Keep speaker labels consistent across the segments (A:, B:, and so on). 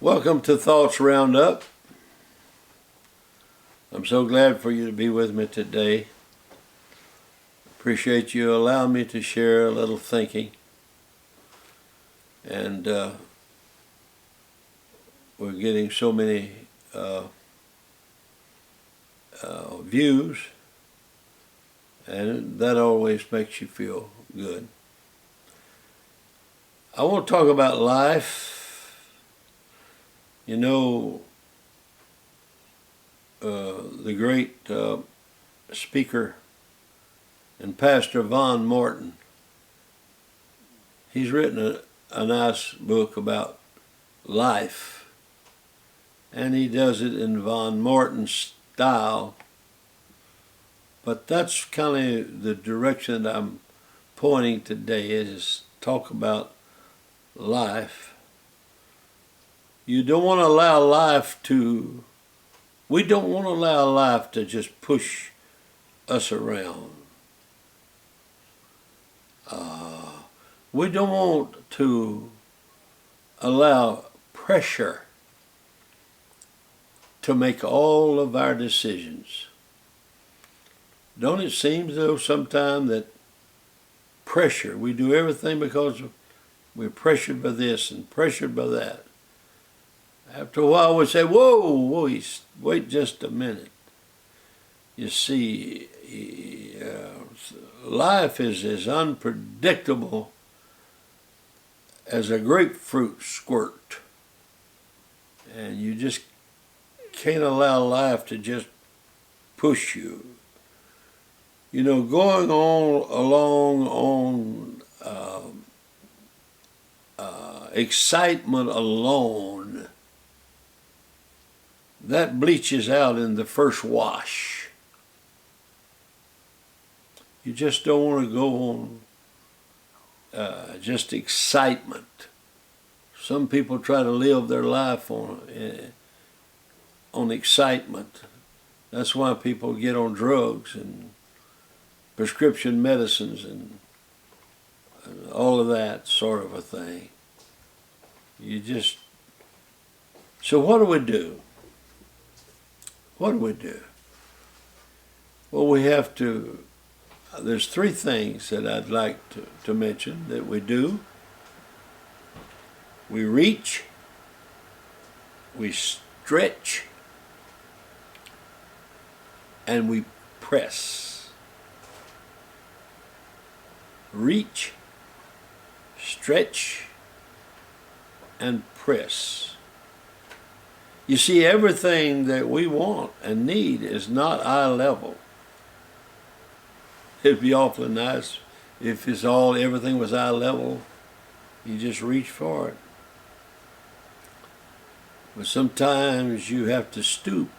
A: Welcome to Thoughts Roundup. I'm so glad for you to be with me today. Appreciate you allowing me to share a little thinking. And we're getting so many views, and that always makes you feel good. I want to talk about life. You know, the great speaker and pastor Von Morton, he's written a nice book about life, and he does it in Von Morton's style, but that's kind of the direction that I'm pointing today, is talk about life. You don't want to allow life to, we don't want to allow life to just push us around. We don't want to allow pressure to make all of our decisions. Don't it seem though sometimes that pressure, we do everything because we're pressured by this and pressured by that. After a while we say, whoa, wait just a minute. You see, life is as unpredictable as a grapefruit squirt. And you just can't allow life to just push you. You know, going along on excitement alone, that bleaches out in the first wash. You just don't want to go on just excitement. Some people try to live their life on excitement. That's why people get on drugs and prescription medicines and all of that sort of a thing. So what do we do? What do we do? Well, we have to, there's three things that I'd like to mention that we do. We reach, we stretch, and we press. Reach, stretch, and press. You see, everything that we want and need is not eye level. It'd be awfully nice if everything was eye level. You just reach for it. But sometimes you have to stoop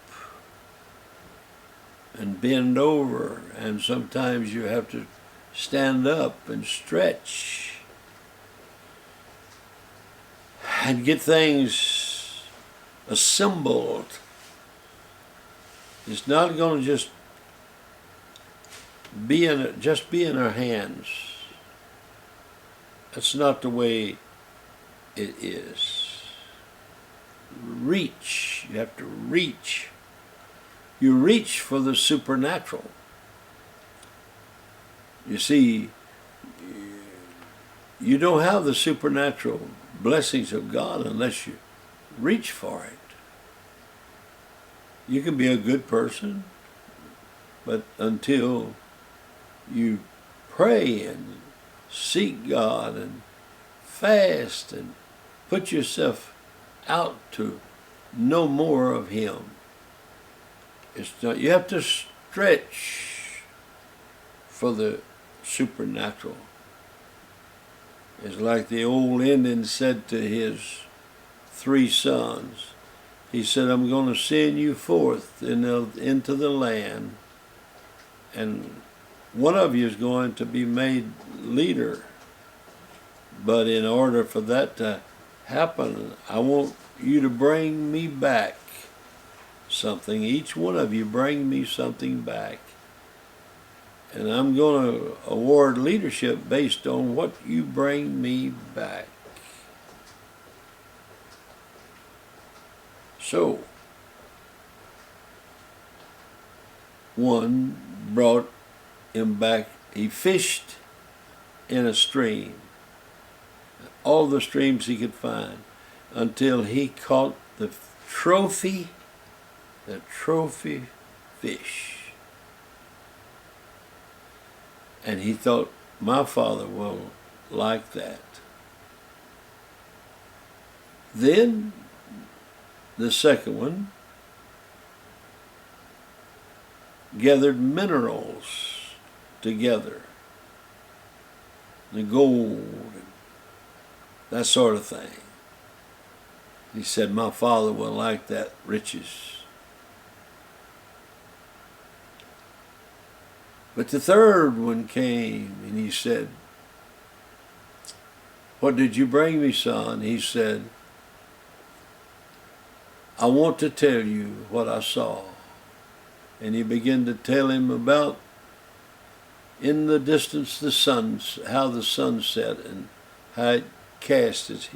A: and bend over, and sometimes you have to stand up and stretch and get things assembled. It's not going to just be in our hands. That's not the way it is. Reach. You have to reach. You reach for the supernatural. You see, you don't have the supernatural blessings of God unless you reach for it. You can be a good person, but until you pray and seek God and fast and put yourself out to know more of Him, it's not, you have to stretch for the supernatural. It's like the old Indian said to his 3 sons. He said, I'm going to send you forth into the land, and one of you is going to be made leader. But in order for that to happen, I want you to bring me back something. Each one of you bring me something back. And I'm going to award leadership based on what you bring me back. So, one brought him back. He fished in a stream, all the streams he could find, until he caught the trophy fish. And he thought, my father will like that. Then the second one gathered minerals together, the gold, and that sort of thing. He said, my father will like that riches. But the third one came, and he said, what did you bring me, son? He said, I want to tell you what I saw. And he began to tell him about, in the distance, the sun, how the sun set and how it cast its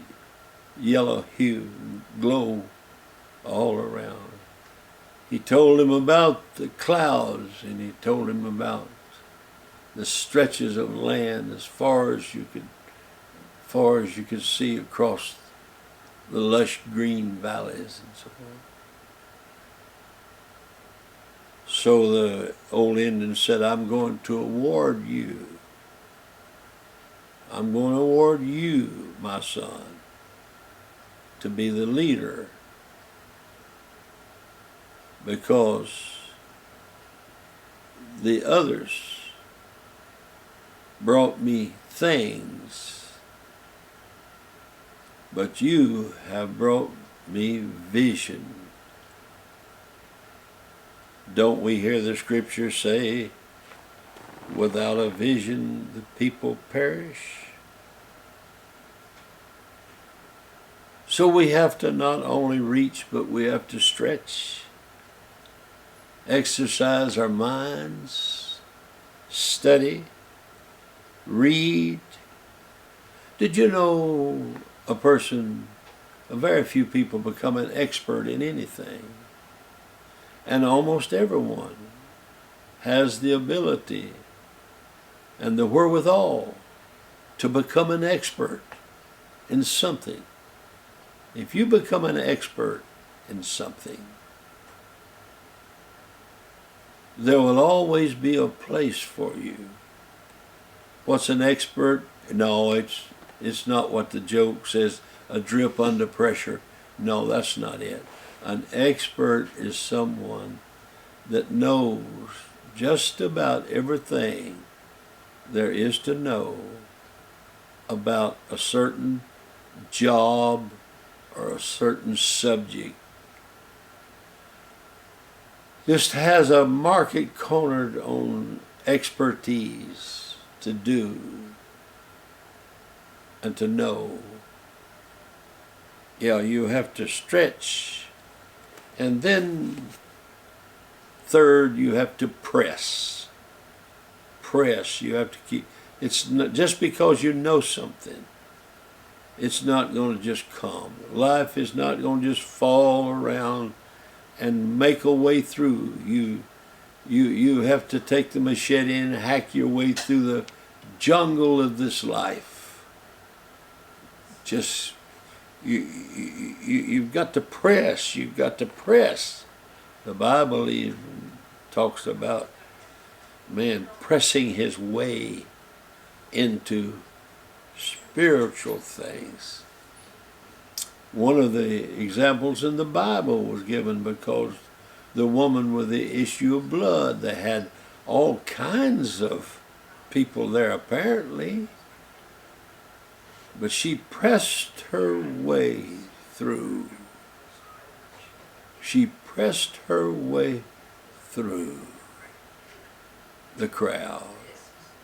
A: yellow hue and glow all around. He told him about the clouds, and he told him about the stretches of land as far as you could see across the lush green valleys and so on. So the old Indian said, I'm going to award you. I'm going to award you, my son, to be the leader, because the others brought me things, but you have brought me vision. Don't we hear the scripture say, without a vision the people perish? So we have to not only reach, but we have to stretch, exercise our minds, study, read. Did you know a very few people become an expert in anything? And almost everyone has the ability and the wherewithal to become an expert in something. If you become an expert in something, there will always be a place for you. What's an expert? No, it's not what the joke says, a drip under pressure. No, that's not it. An expert is someone that knows just about everything there is to know about a certain job or a certain subject. Just has a market cornered on expertise to do and to know. Yeah, you have to stretch. And then, third, you have to press. Press. You have to keep. It's not just because you know something. It's not going to just come. Life is not going to just fall around and make a way through. You have to take the machete and hack your way through the jungle of this life. You've got to press. You've got to press. The Bible even talks about man pressing his way into spiritual things. One of the examples in the Bible was given because the woman with the issue of blood, they had all kinds of people there apparently, but she pressed her way through. She pressed her way through the crowd.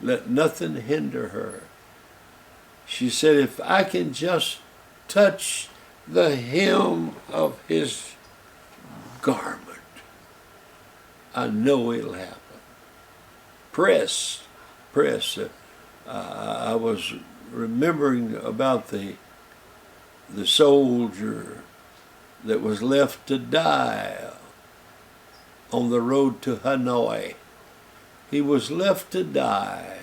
A: Let nothing hinder her. She said, if I can just touch the hem of his garment, I know it'll happen. Press. I was remembering about the soldier that was left to die on the road to Hanoi. He was left to die,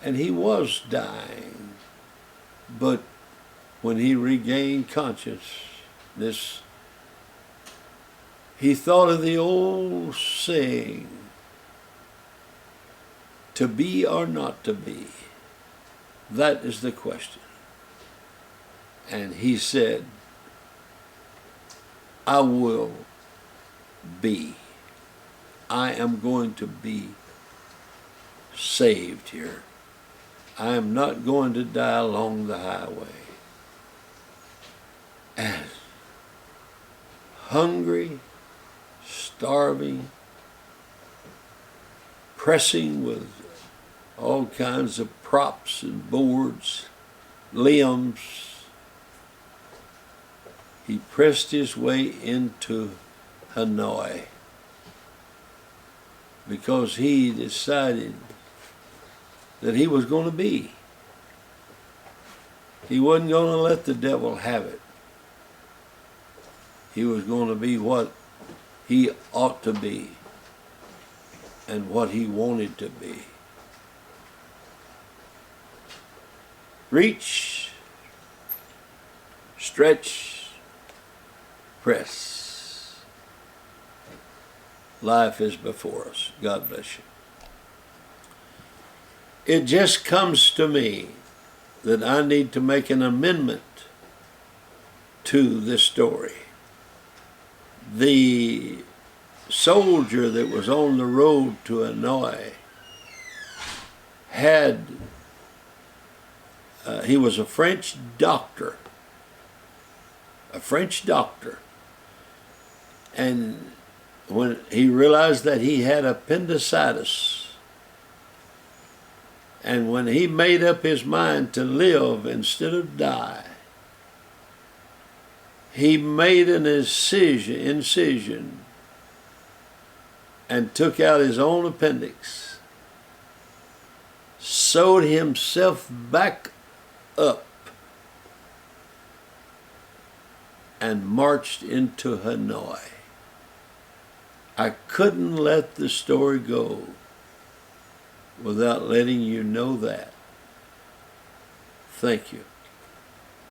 A: and he was dying. But when he regained consciousness, he thought of the old saying, to be or not to be. That is the question. And he said, I will be. I am going to be saved here. I am not going to die along the highway. And hungry, starving, pressing with all kinds of props and boards, limbs, he pressed his way into Hanoi because he decided that he was going to be. He wasn't going to let the devil have it. He was going to be what he ought to be and what he wanted to be. Reach, stretch, press. Life is before us. God bless you. It just comes to me that I need to make an amendment to this story. The soldier that was on the road to Hanoi he was a French doctor. And when he realized that he had appendicitis, and when he made up his mind to live instead of die, he made an incision and took out his own appendix, sewed himself back up, and marched into Hanoi. I couldn't let the story go without letting you know that. Thank you.